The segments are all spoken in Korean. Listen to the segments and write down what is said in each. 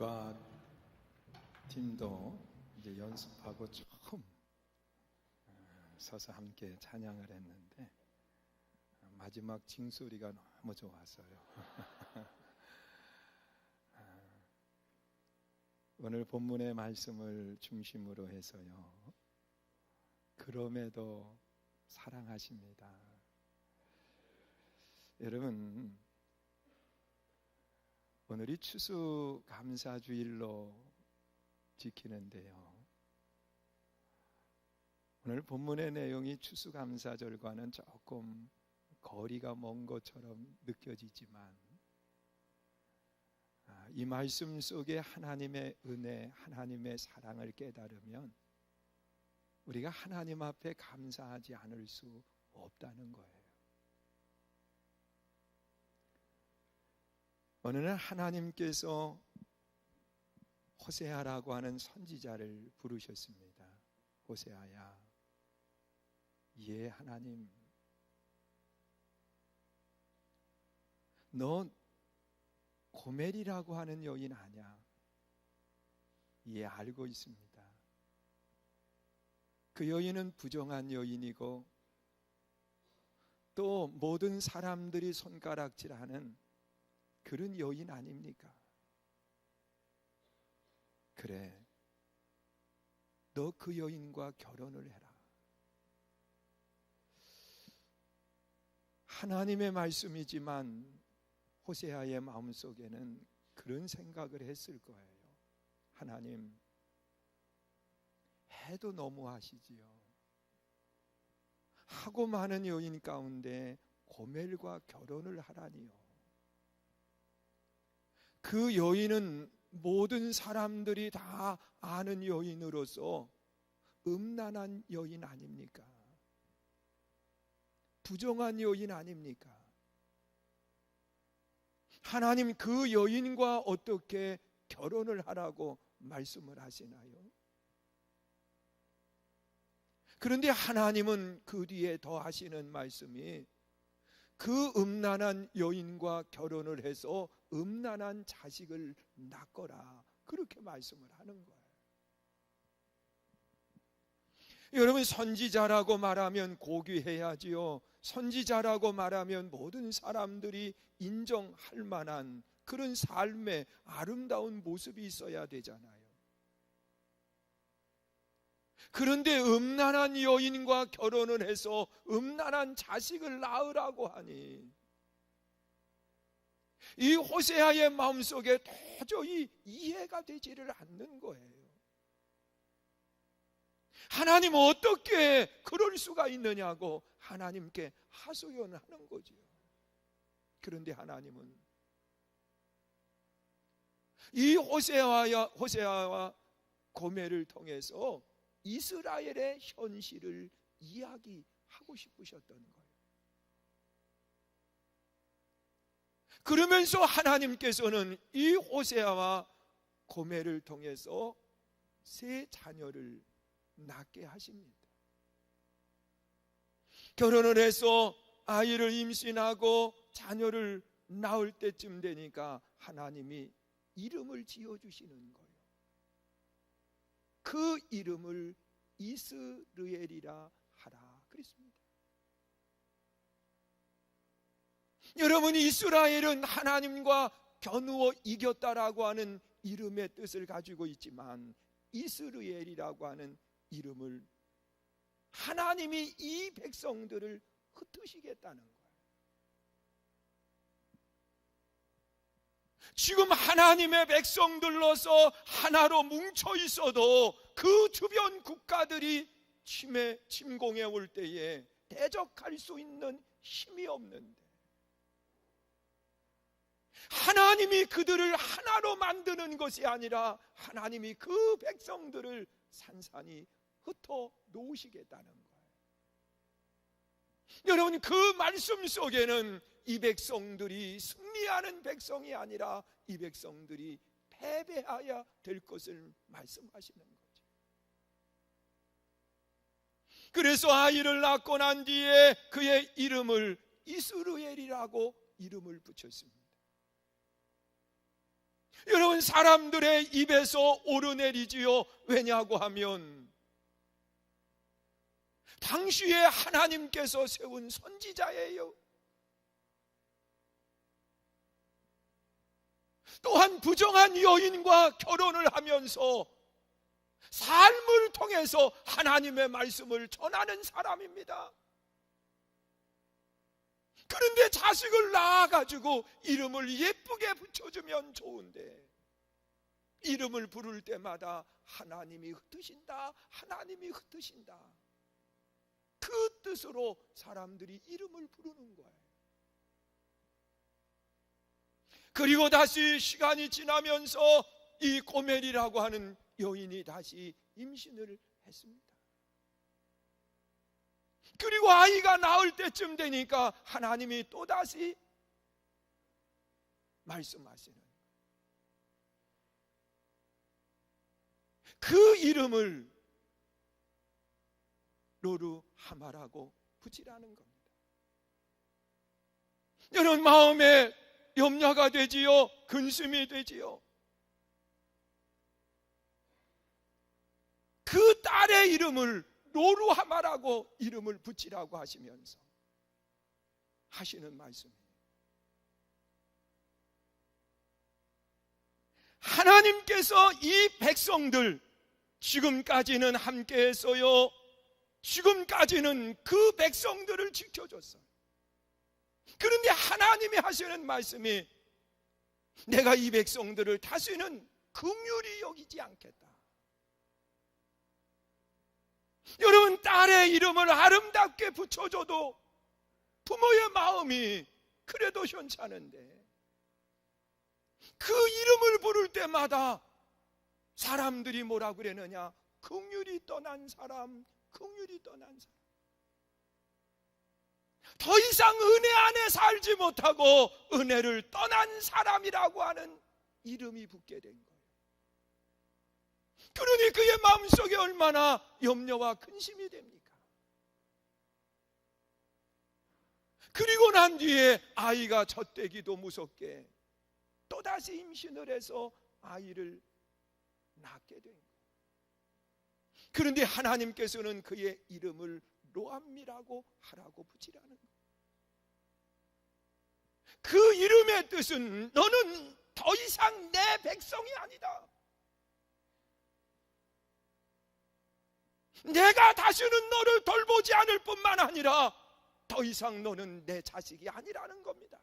국가 팀도 이제 연습하고 처음 서서 함께 찬양을 했는데 마지막 징소리가 너무 좋았어요. 오늘 본문의 말씀을 중심으로 해서요, 그럼에도 사랑하십니다. 여러분, 오늘이 추수감사주일로 지키는데요, 오늘 본문의 내용이 추수감사절과는 조금 거리가 먼 것처럼 느껴지지만 이 말씀 속에 하나님의 은혜, 하나님의 사랑을 깨달으면 우리가 하나님 앞에 감사하지 않을 수 없다는 거예요. 어느 날 하나님께서 호세아라고 하는 선지자를 부르셨습니다. 호세아야, 예 하나님, 너 고멜이라고 하는 여인 아냐? 예, 알고 있습니다. 그 여인은 부정한 여인이고 또 모든 사람들이 손가락질하는 그런 여인 아닙니까? 그래, 너 그 여인과 결혼을 해라. 하나님의 말씀이지만 호세아의 마음속에는 그런 생각을 했을 거예요. 하나님, 해도 너무하시지요. 하고 많은 여인 가운데 고멜과 결혼을 하라니요. 그 여인은 모든 사람들이 다 아는 여인으로서 음란한 여인 아닙니까? 부정한 여인 아닙니까? 하나님, 그 여인과 어떻게 결혼을 하라고 말씀을 하시나요? 그런데 하나님은 그 뒤에 더 하시는 말씀이 그 음란한 여인과 결혼을 해서 음란한 자식을 낳거라, 그렇게 말씀을 하는 거예요. 여러분, 선지자라고 말하면 고귀해야지요. 선지자라고 말하면 모든 사람들이 인정할 만한 그런 삶의 아름다운 모습이 있어야 되잖아요. 그런데 음란한 여인과 결혼을 해서 음란한 자식을 낳으라고 하니 이 호세아의 마음속에 도저히 이해가 되지를 않는 거예요. 하나님, 어떻게 그럴 수가 있느냐고 하나님께 하소연하는 거지요. 그런데 하나님은 이 호세아와 고멜을 통해서 이스라엘의 현실을 이야기하고 싶으셨던 거예요. 그러면서 하나님께서는 이 호세아와 고멜을 통해서 세 자녀를 낳게 하십니다. 결혼을 해서 아이를 임신하고 자녀를 낳을 때쯤 되니까 하나님이 이름을 지어주시는 거예요. 그 이름을 이스르엘이라 하라 그랬습니다. 여러분, 이스라엘은 하나님과 겨누어 이겼다라고 하는 이름의 뜻을 가지고 있지만 이스르엘이라고 하는 이름을 하나님이 이 백성들을 흩으시겠다는 거예요. 지금 하나님의 백성들로서 하나로 뭉쳐 있어도 그 주변 국가들이 침공해 올 때에 대적할 수 있는 힘이 없는데 하나님이 그들을 하나로 만드는 것이 아니라 하나님이 그 백성들을 산산히 흩어 놓으시겠다는 거예요. 여러분, 그 말씀 속에는 이 백성들이 승리하는 백성이 아니라 이 백성들이 패배하여야 될 것을 말씀하시는 거죠. 그래서 아이를 낳고 난 뒤에 그의 이름을 이스라엘이라고 이름을 붙였습니다. 여러분, 사람들의 입에서 오르내리지요. 왜냐고 하면 당시에 하나님께서 세운 선지자예요. 또한 부정한 여인과 결혼을 하면서 삶을 통해서 하나님의 말씀을 전하는 사람입니다. 그런데 자식을 낳아가지고 이름을 예쁘게 붙여주면 좋은데, 이름을 부를 때마다 하나님이 흩으신다, 하나님이 흩으신다, 그 뜻으로 사람들이 이름을 부르는 거예요. 그리고 다시 시간이 지나면서 이 고멜이라고 하는 여인이 다시 임신을 했습니다. 그리고 아이가 나올 때쯤 되니까 하나님이 또다시 말씀하시는, 그 이름을 로루하마라고 붙이라는 겁니다. 여러분, 마음에 염려가 되지요. 근심이 되지요. 그 딸의 이름을 로루하마라고 이름을 붙이라고 하시면서 하시는 말씀이에요. 하나님께서 이 백성들 지금까지는 함께했어요. 지금까지는 그 백성들을 지켜줬어요. 그런데 하나님이 하시는 말씀이, 내가 이 백성들을 다시는 긍휼히 여기지 않겠다. 여러분, 딸의 이름을 아름답게 붙여줘도 부모의 마음이 그래도 현찮은데, 그 이름을 부를 때마다 사람들이 뭐라 그러느냐? 긍휼이 떠난 사람, 긍휼이 떠난 사람. 더 이상 은혜 안에 살지 못하고 은혜를 떠난 사람이라고 하는 이름이 붙게 된 거예요. 그러니 그의 마음속에 얼마나 염려와 근심이 됩니까? 그리고 난 뒤에 아이가 젖되기도 무섭게 또다시 임신을 해서 아이를 낳게 된 거예요. 그런데 하나님께서는 그의 이름을 로암미라고 하라고 붙이라는 거예요. 그 이름의 뜻은, 너는 더 이상 내 백성이 아니다. 내가 다시는 너를 돌보지 않을 뿐만 아니라 더 이상 너는 내 자식이 아니라는 겁니다.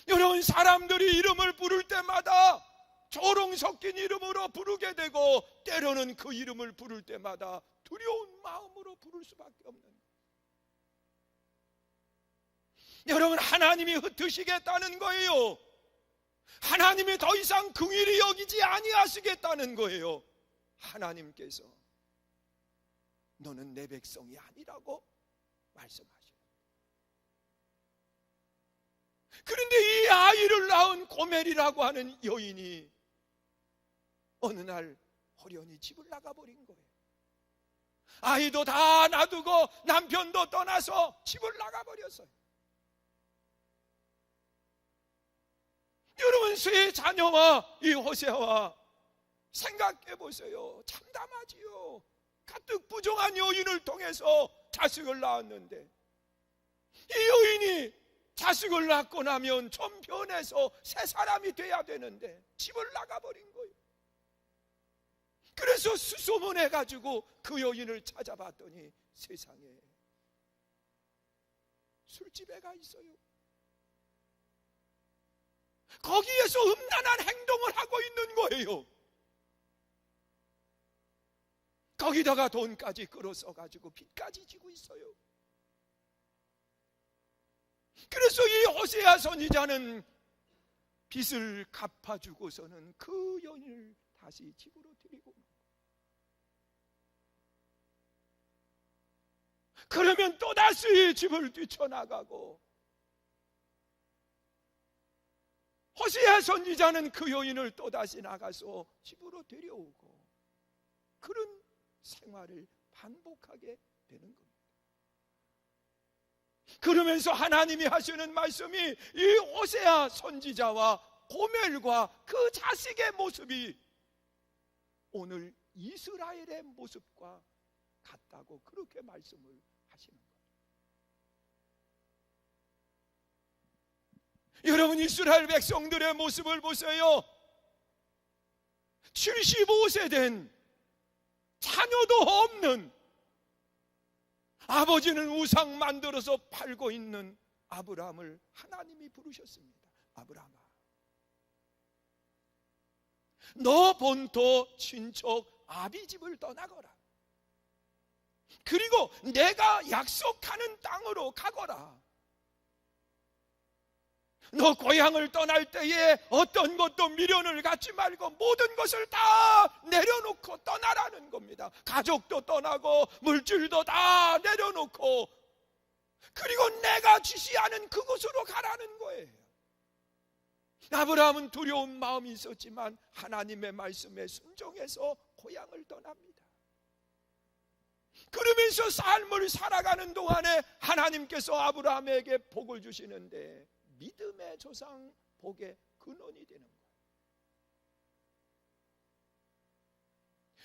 여러분, 사람들이 이름을 부를 때마다 조롱 섞인 이름으로 부르게 되고, 때로는 그 이름을 부를 때마다 두려운 마음으로 부를 수밖에 없는 거예요. 여러분, 하나님이 흩으시겠다는 거예요. 하나님이 더 이상 긍휼히 여기지 아니하시겠다는 거예요. 하나님께서 너는 내 백성이 아니라고 말씀하셔요. 그런데 이 아이를 낳은 고멜이라고 하는 여인이 어느 날 호련히 집을 나가버린 거예요. 아이도 다 놔두고 남편도 떠나서 집을 나가버렸어요. 여러분, 세 자녀와 이 호세아와 생각해 보세요. 참담하지요. 가뜩 부정한 여인을 통해서 자식을 낳았는데, 이 여인이 자식을 낳고 나면 좀 변해서 새 사람이 돼야 되는데 집을 나가버린 거예요. 그래서 수소문해가지고 그 여인을 찾아봤더니 세상에 술집에 가 있어요. 거기에서 음란한 행동을 하고 있는 거예요. 거기다가 돈까지 끌어써가지고 빚까지 지고 있어요. 그래서 이 호세아 선지자는 빚을 갚아주고서는 그 여인을 다시 집으로 데리고, 그러면 또다시 집을 뛰쳐나가고, 호세아 선지자는 그 여인을 또다시 나가서 집으로 데려오고, 그런 생활을 반복하게 되는 겁니다. 그러면서 하나님이 하시는 말씀이 이 호세아 선지자와 고멜과 그 자식의 모습이 오늘 이스라엘의 모습과 같다고 그렇게 말씀을 하시는 거예요. 여러분, 이스라엘 백성들의 모습을 보세요. 75세 된 자녀도 없는, 아버지는 우상 만들어서 팔고 있는 아브라함을 하나님이 부르셨습니다. 아브라함아, 너 본토 친척 아비 집을 떠나거라. 그리고 내가 약속하는 땅으로 가거라. 너 고향을 떠날 때에 어떤 것도 미련을 갖지 말고 모든 것을 다 내려놓고 떠나라는 겁니다. 가족도 떠나고 물질도 다 내려놓고, 그리고 내가 지시하는 그곳으로 가라는 거예요. 아브라함은 두려운 마음이 있었지만 하나님의 말씀에 순종해서 고향을 떠납니다. 그러면서 삶을 살아가는 동안에 하나님께서 아브라함에게 복을 주시는데 믿음의 조상, 복의 근원이 되는 거예요.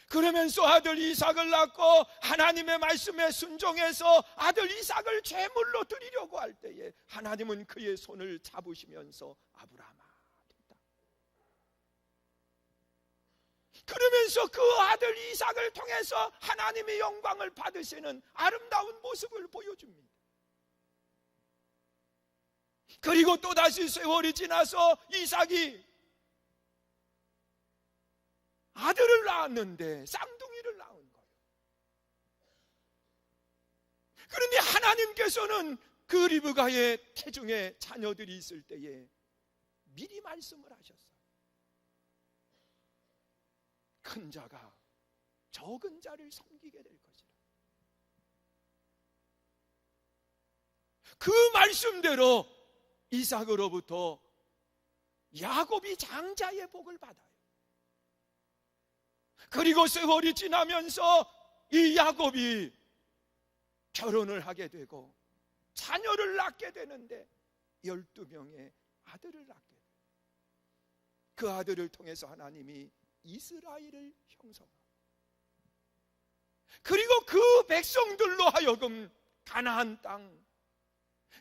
그러면서 아들 이삭을 낳고 하나님의 말씀에 순종해서 아들 이삭을 제물로 드리려고 할 때에 하나님은 그의 손을 잡으시면서 아브라함아 됐다. 그러면서 그 아들 이삭을 통해서 하나님의 영광을 받으시는 아름다운 모습을 보여줍니다. 그리고 또다시 세월이 지나서 이삭이 아들을 낳았는데 쌍둥이를 낳은 거예요. 그런데 하나님께서는 그 리브가의 태중에 자녀들이 있을 때에 미리 말씀을 하셨어요. 큰 자가 적은 자를 섬기게 될 것이라. 그 말씀대로 이삭으로부터 야곱이 장자의 복을 받아요. 그리고 세월이 지나면서 이 야곱이 결혼을 하게 되고 자녀를 낳게 되는데 12명의 아들을 낳게 돼요. 그 아들을 통해서 하나님이 이스라엘을 형성하고, 그리고 그 백성들로 하여금 가나안 땅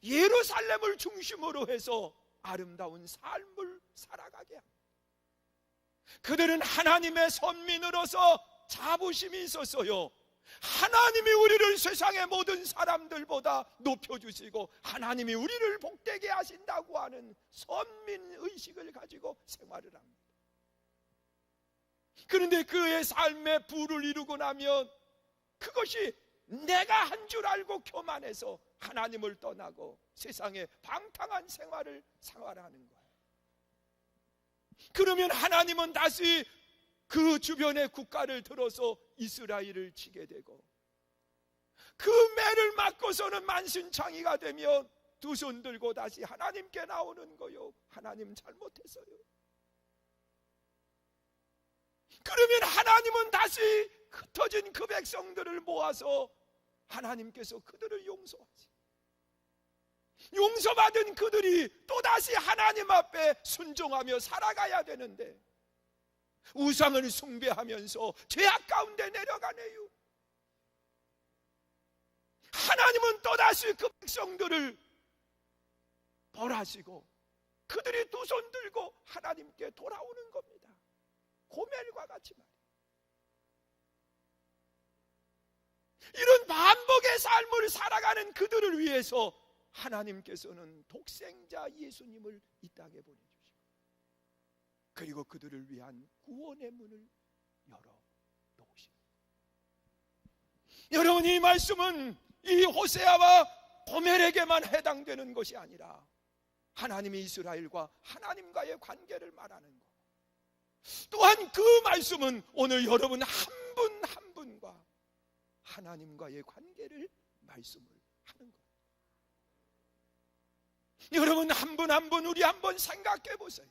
예루살렘을 중심으로 해서 아름다운 삶을 살아가게 합니다. 그들은 하나님의 선민으로서 자부심이 있었어요. 하나님이 우리를 세상의 모든 사람들보다 높여주시고 하나님이 우리를 복되게 하신다고 하는 선민의식을 가지고 생활을 합니다. 그런데 그의 삶의 부를 이루고 나면 그것이 내가 한 줄 알고 교만해서 하나님을 떠나고 세상에 방탕한 생활을 생활하는 거예요. 그러면 하나님은 다시 그 주변의 국가를 들어서 이스라엘을 치게 되고, 그 매를 맞고서는 만신창이가 되면 두 손 들고 다시 하나님께 나오는 거요. 하나님 잘못했어요. 그러면 하나님은 다시 흩어진 그 백성들을 모아서 하나님께서 그들을 용서하지. 용서받은 그들이 또다시 하나님 앞에 순종하며 살아가야 되는데 우상을 숭배하면서 죄악 가운데 내려가네요. 하나님은 또다시 그 백성들을 벌하시고 그들이 두 손 들고 하나님께 돌아오는 겁니다. 고멜과 같이 말이에요. 이런 반복의 삶을 살아가는 그들을 위해서 하나님께서는 독생자 예수님을 이 땅에 보내주시고, 그리고 그들을 위한 구원의 문을 열어놓으십니다. 여러분, 이 말씀은 이 호세아와 고멜에게만 해당되는 것이 아니라 하나님이 이스라엘과 하나님과의 관계를 말하는 것. 또한 그 말씀은 오늘 여러분 한 분 한 분과 하나님과의 관계를 말씀을 하는 거예요. 여러분 한 분 한 분 우리 한번 생각해 보세요.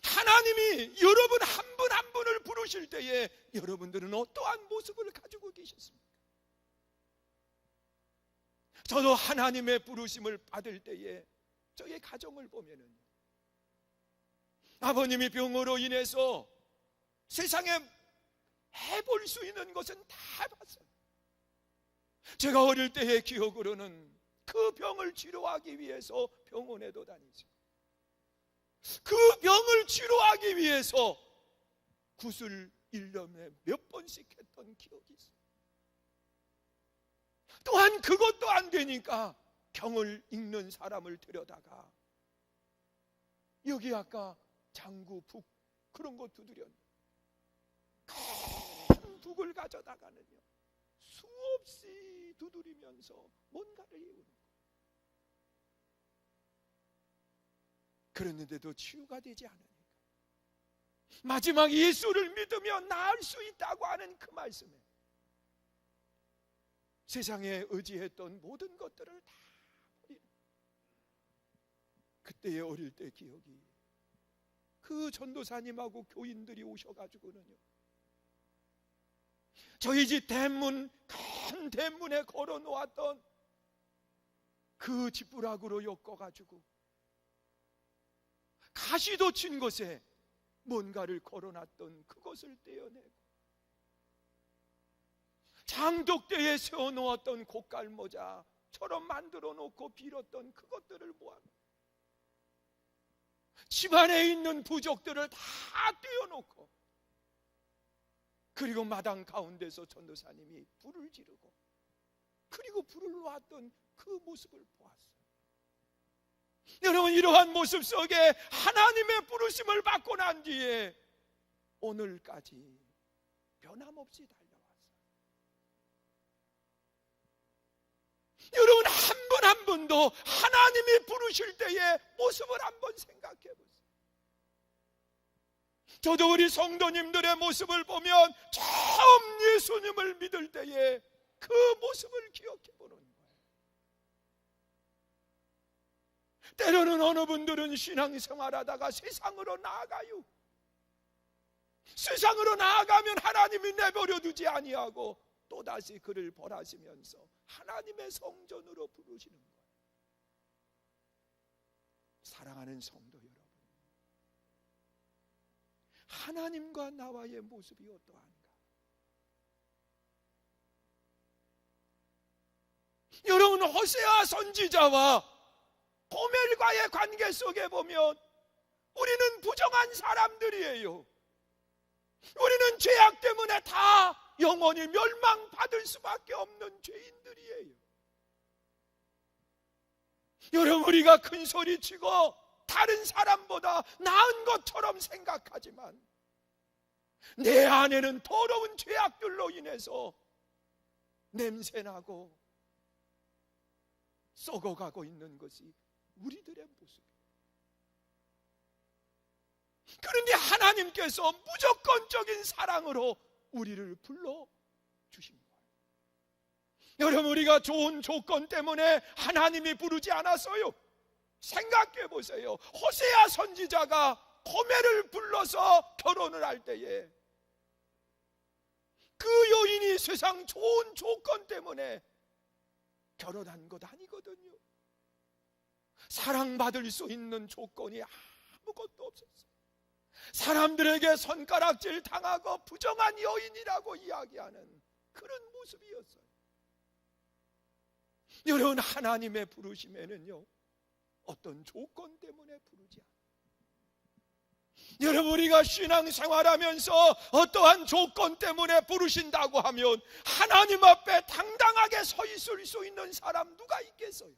하나님이 여러분 한 분 한 분을 부르실 때에 여러분들은 어떠한 모습을 가지고 계셨습니까? 저도 하나님의 부르심을 받을 때에 저의 가정을 보면은 아버님이 병으로 인해서 세상에 해볼 수 있는 것은 다 봤어요. 제가 어릴 때의 기억으로는 그 병을 치료하기 위해서 병원에도 다니죠. 그 병을 치료하기 위해서 굿을 1년에 몇 번씩 했던 기억이 있어요. 또한 그것도 안 되니까 병을 읽는 사람을 데려다가 여기 아까 장구, 북 그런 거 두드렸는데 큰 북을 가져다가는요 수없이 두드리면서 뭔가를 이루는 거예요. 그랬는데도 치유가 되지 않으니까 마지막 예수를 믿으면 나을 수 있다고 하는 그 말씀에 세상에 의지했던 모든 것들을 다 버리는 그때의 어릴 때 기억이 그 전도사님하고 교인들이 오셔가지고는요 저희 집 대문 큰 대문에 걸어 놓았던 그 지푸라기로 엮어가지고 가시도 친 것에 뭔가를 걸어놨던 그것을 떼어내고 장독대에 세워놓았던 곶갈모자처럼 만들어 놓고 빌었던 그것들을 모아놓고 집안에 있는 부적들을 다 떼어놓고 그리고 마당 가운데서 전도사님이 불을 지르고 그리고 불을 놓았던 그 모습을 보았어요. 여러분, 이러한 모습 속에 하나님의 부르심을 받고 난 뒤에 오늘까지 변함없이 달려왔어요. 여러분, 한 분 한 분도 하나님이 부르실 때의 모습을 한번 생각해 보세요. 저도 우리 성도님들의 모습을 보면 처음 예수님을 믿을 때의 그 모습을 기억해 보는 거예요. 때로는 어느 분들은 신앙생활하다가 세상으로 나아가요. 세상으로 나아가면 하나님이 내버려 두지 아니하고 또다시 그를 벌하시면서 하나님의 성전으로 부르시는 거예요. 사랑하는 성도 여러분, 하나님과 나와의 모습이 어떠한가? 여러분, 호세아 선지자와 고멜과의 관계 속에 보면 우리는 부정한 사람들이에요. 우리는 죄악 때문에 다 영원히 멸망받을 수밖에 없는 죄인들이에요. 여러분, 우리가 큰 소리치고 다른 사람보다 나은 것처럼 생각하지만 내 안에는 더러운 죄악들로 인해서 냄새나고 썩어가고 있는 것이 우리들의 모습이에요. 그런데 하나님께서 무조건적인 사랑으로 우리를 불러주신 거예요. 여러분, 우리가 좋은 조건 때문에 하나님이 부르지 않았어요. 생각해 보세요. 호세아 선지자가 고멜을 불러서 결혼을 할 때에 그 여인이 세상 좋은 조건 때문에 결혼한 것 아니거든요. 사랑받을 수 있는 조건이 아무것도 없었어요. 사람들에게 손가락질 당하고 부정한 여인이라고 이야기하는 그런 모습이었어요. 여러분, 하나님의 부르심에는요 어떤 조건 때문에 부르지 않아요. 여러분, 우리가 신앙생활하면서 어떠한 조건 때문에 부르신다고 하면 하나님 앞에 당당하게 서 있을 수 있는 사람 누가 있겠어요?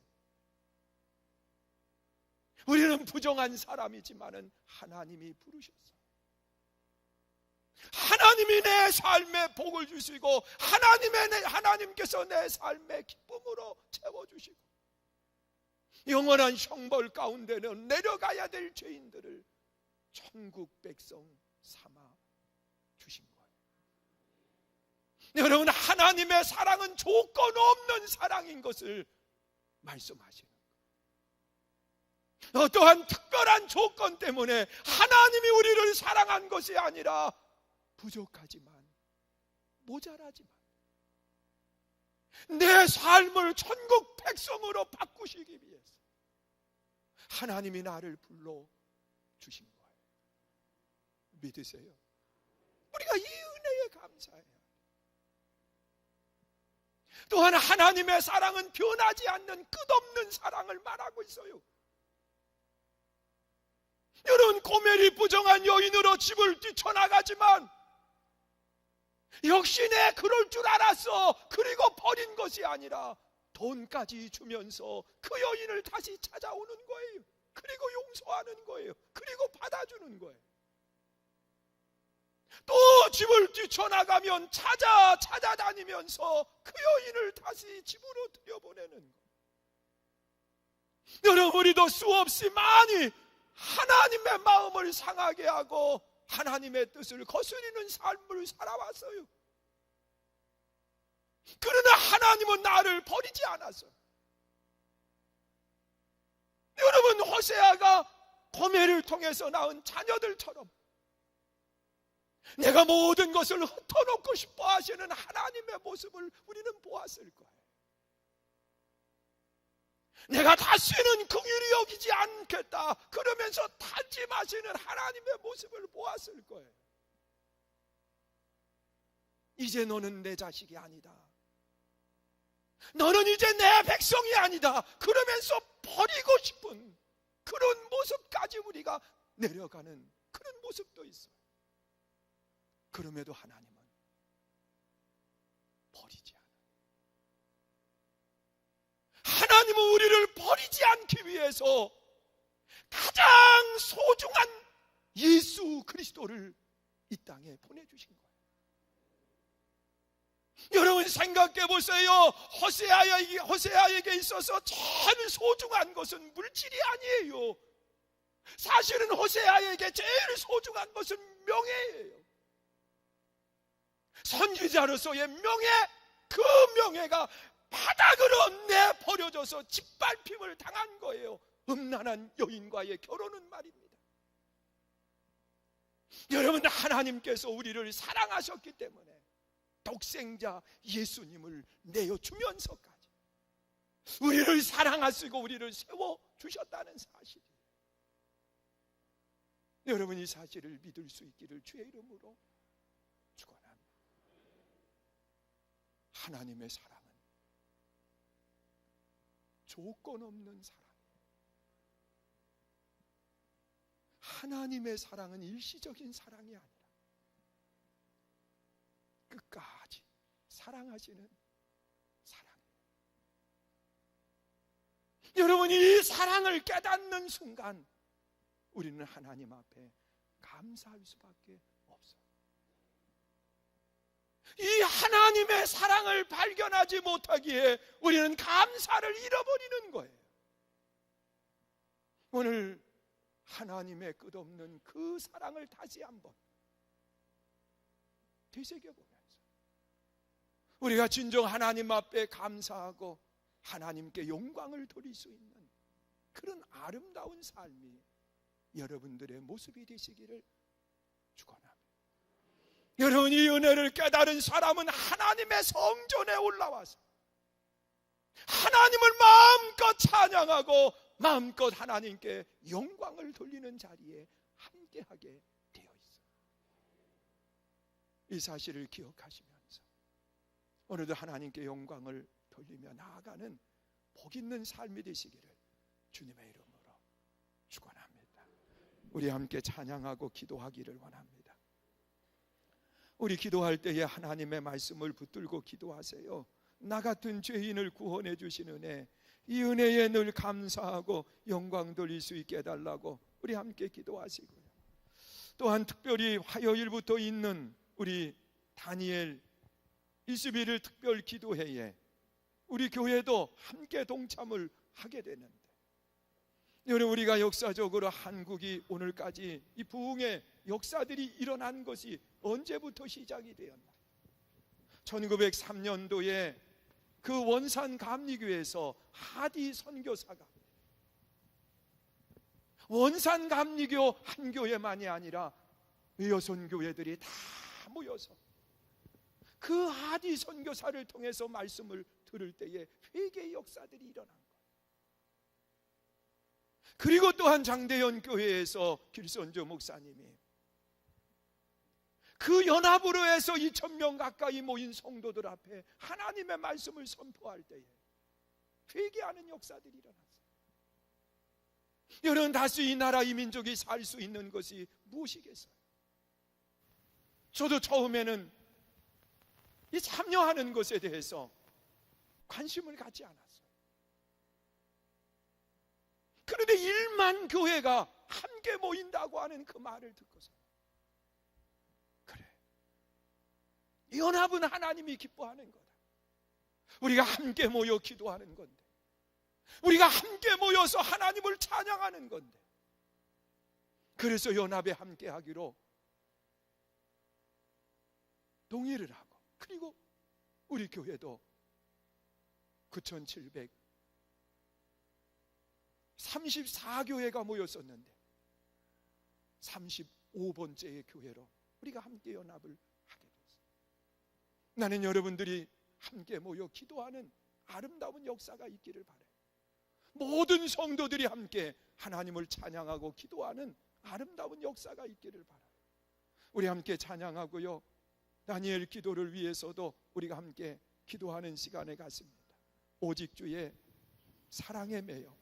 우리는 부정한 사람이지만은 하나님이 부르셨어요. 하나님이 내 삶에 복을 주시고 하나님께서 내 삶에 기쁨으로 채워주시고 영원한 형벌 가운데는 내려가야 될 죄인들을 천국 백성 삼아 주신 거예요. 여러분, 하나님의 사랑은 조건 없는 사랑인 것을 말씀하시는 거예요. 어떠한 특별한 조건 때문에 하나님이 우리를 사랑한 것이 아니라 부족하지만 모자라지만 내 삶을 천국 백성으로 바꾸시기 위해서 하나님이 나를 불러 주신 거예요. 믿으세요? 우리가 이 은혜에 감사해요. 또한 하나님의 사랑은 변하지 않는 끝없는 사랑을 말하고 있어요. 여러분, 고멜이 부정한 여인으로 집을 뛰쳐나가지만 역시 내 그럴 줄 알았어. 그리고 버린 것이 아니라 돈까지 주면서 그 여인을 다시 찾아오는 거예요. 그리고 용서하는 거예요. 그리고 받아주는 거예요. 또 집을 뛰쳐나가면 찾아다니면서 그 여인을 다시 집으로 들여보내는 거예요. 여러분, 우리도 수없이 많이 하나님의 마음을 상하게 하고 하나님의 뜻을 거스리는 삶을 살아왔어요. 그러나 하나님은 나를 버리지 않았어요. 여러분, 호세아가 고멜을 통해서 낳은 자녀들처럼 내가 모든 것을 흩어놓고 싶어 하시는 하나님의 모습을 우리는 보았을 거예요. 내가 다시는 긍휼히 여기지 않겠다 그러면서 다짐하시는 하나님의 모습을 보았을 거예요. 이제 너는 내 자식이 아니다. 너는 이제 내 백성이 아니다. 그러면서 버리고 싶은 그런 모습까지 우리가 내려가는 그런 모습도 있어요. 그럼에도 하나님은 버리지 않아요. 하나님은 우리를 버리지 않기 위해서 가장 소중한 예수 그리스도를 이 땅에 보내주신 거예요. 여러분, 생각해 보세요. 호세아에게 있어서 제일 소중한 것은 물질이 아니에요. 사실은 호세아에게 제일 소중한 것은 명예예요. 선지자로서의 명예, 그 명예가 바닥으로 내버려져서 짓밟힘을 당한 거예요. 음란한 여인과의 결혼은 말입니다. 여러분, 하나님께서 우리를 사랑하셨기 때문에 독생자 예수님을 내어주면서까지 우리를 사랑하시고 우리를 세워주셨다는 사실이에요. 여러분, 이 사실을 믿을 수 있기를 주의 이름으로 축원합니다. 하나님의 사랑은 조건 없는 사랑이에요. 하나님의 사랑은 일시적인 사랑이 아니라 끝까지 사랑하시는 사랑이에요. 여러분, 이 사랑을 깨닫는 순간 우리는 하나님 앞에 감사할 수밖에 없어요. 이 하나님의 사랑을 발견하지 못하기에 우리는 감사를 잃어버리는 거예요. 오늘 하나님의 끝없는 그 사랑을 다시 한번 되새겨보면서 우리가 진정 하나님 앞에 감사하고 하나님께 영광을 돌릴 수 있는 그런 아름다운 삶이 여러분들의 모습이 되시기를 축원합니다. 여러분, 이 은혜를 깨달은 사람은 하나님의 성전에 올라와서 하나님을 마음껏 찬양하고 마음껏 하나님께 영광을 돌리는 자리에 함께하게 되어 있어요. 이 사실을 기억하시면서 오늘도 하나님께 영광을 돌리며 나아가는 복 있는 삶이 되시기를 주님의 이름으로 축원합니다. 우리 함께 찬양하고 기도하기를 원합니다. 우리 기도할 때에 하나님의 말씀을 붙들고 기도하세요. 나 같은 죄인을 구원해 주신 은혜, 이 은혜에 늘 감사하고 영광 돌릴 수 있게 해달라고 우리 함께 기도하시고요. 또한 특별히 화요일부터 있는 우리 다니엘 21일 특별 기도회에 우리 교회도 함께 동참을 하게 되는데, 여러분, 우리가 역사적으로 한국이 오늘까지 이 부흥의 역사들이 일어난 것이 언제부터 시작이 되었나? 1903년도에 그 원산 감리교에서 하디 선교사가 원산 감리교 한 교회만이 아니라 여섯 교회들이 다 모여서 그 하디 선교사를 통해서 말씀을 들을 때에 회개의 역사들이 일어난 거예요. 그리고 또한 장대현 교회에서 길선조 목사님이 그 연합으로 해서 2,000명 가까이 모인 성도들 앞에 하나님의 말씀을 선포할 때에 회개하는 역사들이 일어났어요. 여러분, 다시 이 나라 이 민족이 살 수 있는 것이 무엇이겠어요? 저도 처음에는 이 참여하는 것에 대해서 관심을 갖지 않았어요. 그런데 1만 교회가 함께 모인다고 하는 그 말을 듣고서, 그래, 연합은 하나님이 기뻐하는 거다. 우리가 함께 모여 기도하는 건데, 우리가 함께 모여서 하나님을 찬양하는 건데, 그래서 연합에 함께 하기로 동의를 하고, 그리고 우리 교회도 9,734교회가 모였었는데 35번째의 교회로 우리가 함께 연합을 하게 됐어요. 나는 여러분들이 함께 모여 기도하는 아름다운 역사가 있기를 바라요. 모든 성도들이 함께 하나님을 찬양하고 기도하는 아름다운 역사가 있기를 바라요. 우리 함께 찬양하고요, 다니엘 기도를 위해서도 우리가 함께 기도하는 시간에 갔습니다. 오직 주의 사랑에 매여,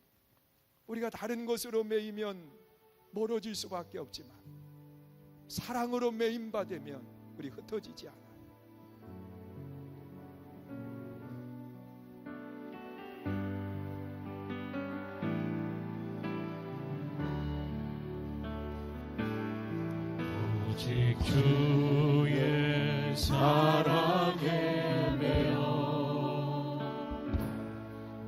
우리가 다른 것으로 매이면 멀어질 수밖에 없지만 사랑으로 매임바 되면 우리 흩어지지 않아요. 오직 주의 사랑에 매여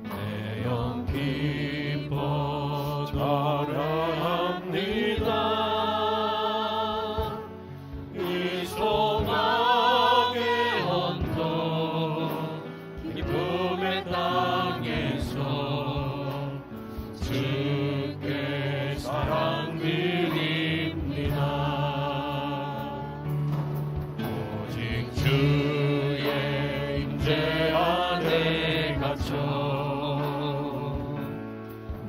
내 영 기뻐 자랑합니다. 이 소망의 언덕 기쁨의 땅에서 주께 사랑 드립니다. 주의 임재 안에 갇혀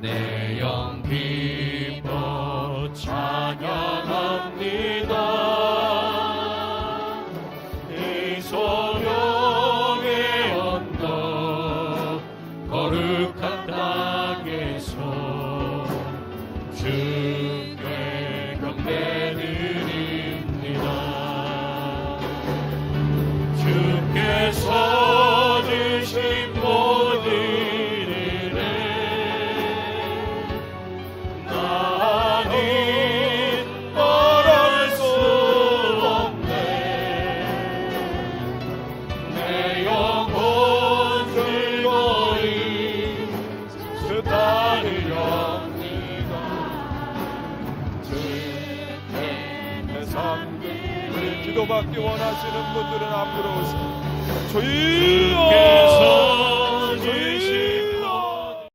내 영 기뻐 찬양합니다. 이 소명의 언덕 거룩한 땅에서 주께 경배드립니다. 주께서 주신 모든 은혜 나는 말할 수 없네. 내 영혼 즐거이 주 따르렵니다. 주께 내 삶 우리 기도받기 원하시는 분들은 앞으로 오세요. 주께서